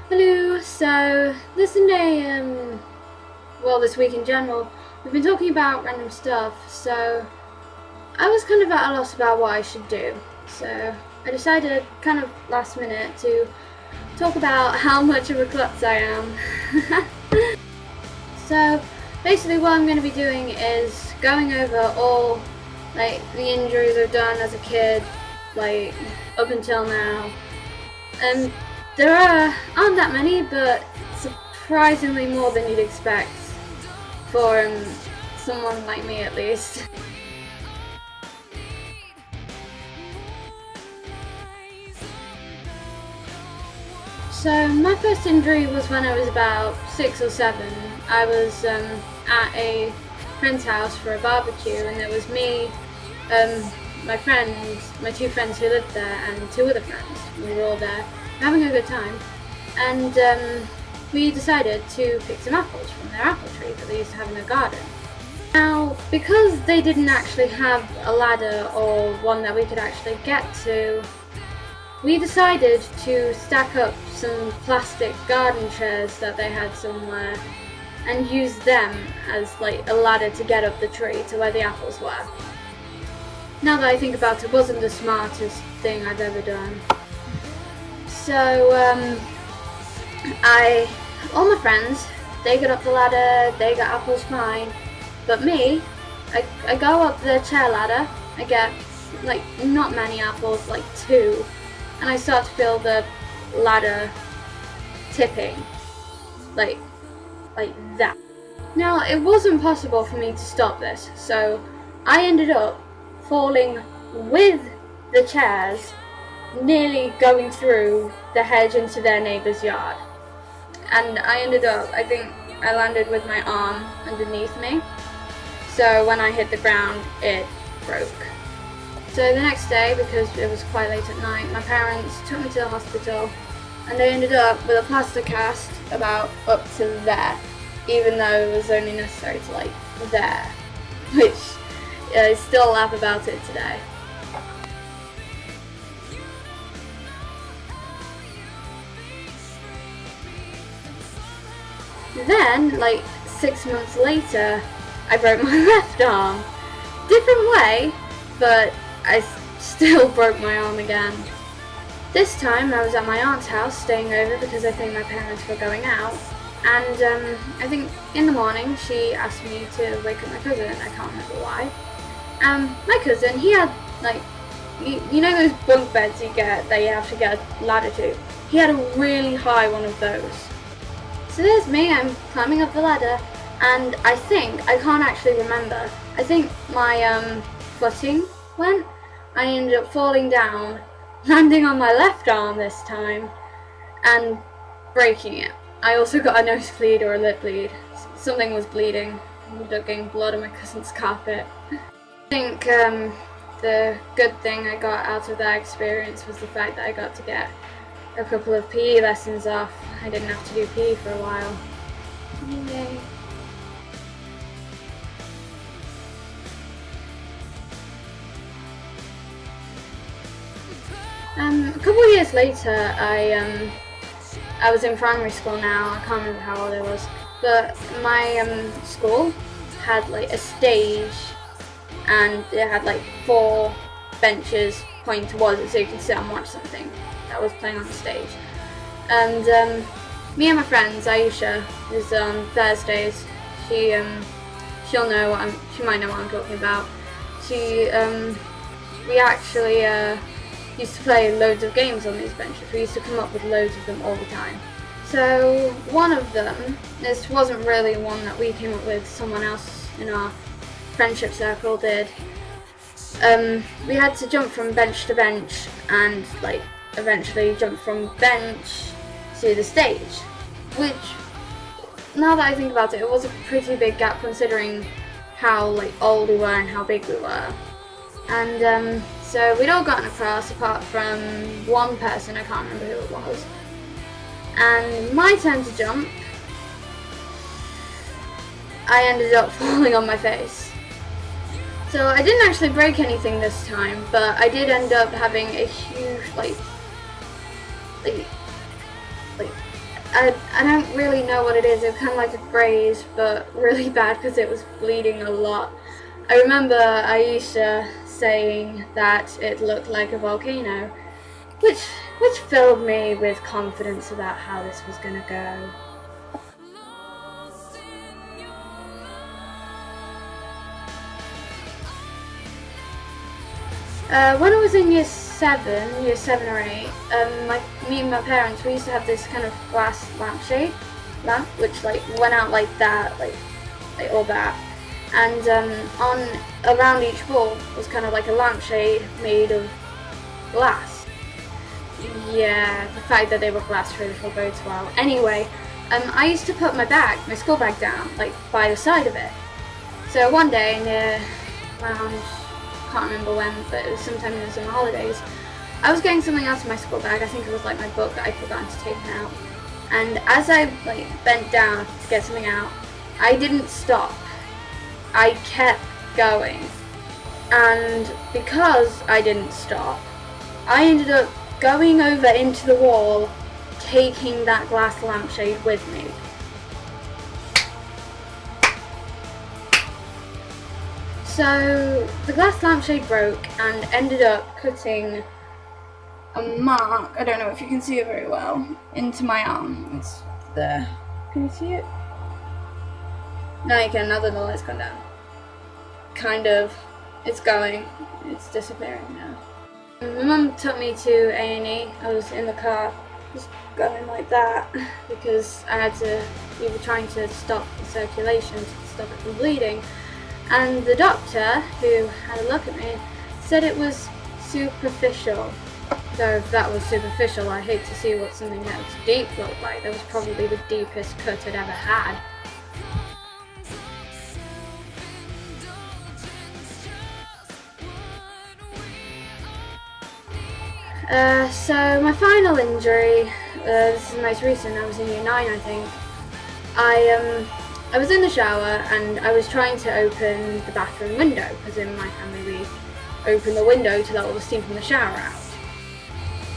Hello, so this Sunday, this week in general, we've been talking about random stuff, so I was kind of at a loss about what I should do. So I decided, kind of last minute, to talk about how much of a klutz I am. So basically what I'm going to be doing is going over all, the injuries I've done as a kid, up until now. There aren't that many, but surprisingly more than you'd expect for someone like me, at least. So my first injury was when I was about 6 or 7. I was at a friend's house for a barbecue, and there was me, my friends, my 2 friends who lived there, and 2 other friends. We were all there having a good time, and we decided to pick some apples from their apple tree that they used to have in their garden. Now, because they didn't actually have a ladder or one that we could actually get to, we decided to stack up some plastic garden chairs that they had somewhere and use them as a ladder to get up the tree to where the apples were. Now that I think about it, it wasn't the smartest thing I've ever done. So, all my friends, they got up the ladder, they got apples fine, but me, I go up the chair ladder, I get, not many apples, 2, and I start to feel the ladder tipping, like that. Now, it wasn't possible for me to stop this, so I ended up falling with the chairs, nearly going through the hedge into their neighbour's yard. And I ended up, I think I landed with my arm underneath me, so when I hit the ground it broke. So the next day, because it was quite late at night, my parents took me to the hospital, and they ended up with a plaster cast about up to there, even though it was only necessary to there, which I still laugh about it today. Then, 6 months later, I broke my left arm. Different way, but I still broke my arm again. This time I was at my aunt's house staying over because I think my parents were going out, and I think in the morning she asked me to wake up my cousin. I can't remember why. My cousin, he had you know those bunk beds you get that you have to get a ladder to? He had a really high one of those. So there's me, I'm climbing up the ladder, and I can't actually remember, I think my footing went. I ended up falling down, landing on my left arm this time, and breaking it. I also got a nosebleed or a lip bleed. Something was bleeding. I ended up getting blood on my cousin's carpet. I think the good thing I got out of that experience was the fact that I got to get a couple of PE lessons off. I didn't have to do PE for a while. Yay. A couple of years later, I was in primary school now. I can't remember how old I was, but my school had a stage, and it had 4 benches pointing towards it so you could sit and watch something that was playing on the stage. And me and my friends, Aisha, who's on Thursdays, she'll know she might know what I'm talking about. We actually used to play loads of games on these benches. We used to come up with loads of them all the time. So one of them, this wasn't really one that we came up with, someone else in our friendship circle did. We had to jump from bench to bench and eventually jump from bench to the stage, which, now that I think about it, it was a pretty big gap considering how old we were and how big we were. And so we'd all gotten across apart from one person, I can't remember who it was. And my turn to jump, I ended up falling on my face. So I didn't actually break anything this time, but I did end up having a huge, I don't really know what it is. It was kind of like a graze, but really bad because it was bleeding a lot. I remember Aisha saying that it looked like a volcano, which filled me with confidence about how this was gonna go. When I was in year 7 or 8, me and my parents, we used to have this kind of glass lamp, which like went out like that, like all that, and on around each wall was kind of like a lampshade made of glass. Yeah, the fact that they were glass really bodes well. Anyway, I used to put my school bag down, like by the side of it. So one day, around, can't remember when, but it was sometime in the summer holidays, I was getting something out of my school bag. I think it was like my book that I'd forgotten to take out. And as I like bent down to get something out, I didn't stop. I kept going. And because I didn't stop, I ended up going over into the wall, taking that glass lampshade with me. So the glass lampshade broke and ended up putting a mark, I don't know if you can see it very well, into my arm. It's there. Can you see it? No, you can. Now the light's gone down. Kind of. It's going. It's disappearing now. My mum took me to A&E. I was in the car, just going like that, because we were trying to stop the circulation, to stop it from bleeding. And the doctor, who had a look at me, said it was superficial. So if that was superficial, I hate to see what something that was deep looked like. That was probably the deepest cut I'd ever had. So my final injury, this is the most recent, I was in year 9 I think. I was in the shower and I was trying to open the bathroom window, because in my family we open the window to let all the steam from the shower out.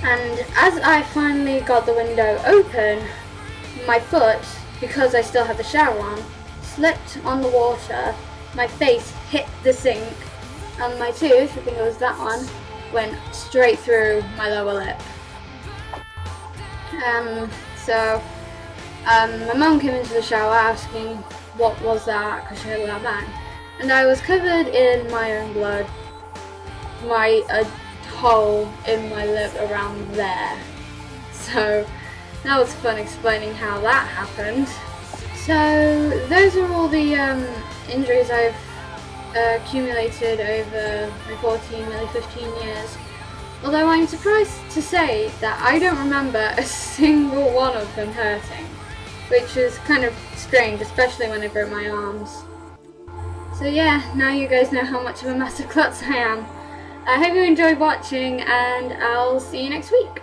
And as I finally got the window open, my foot, because I still had the shower on, slipped on the water, my face hit the sink, and my tooth, I think it was that one, went straight through my lower lip. My mum came into the shower asking what was that, because she heard a loud bang, and I was covered in my own blood, a hole in my lip around there. So that was fun explaining how that happened. So those are all the injuries I've accumulated over my 14, nearly 15 years. Although I'm surprised to say that I don't remember a single one of them hurting, which is kind of strange, especially when I broke my arms. So yeah, now you guys know how much of a massive klutz I am. I hope you enjoyed watching, and I'll see you next week.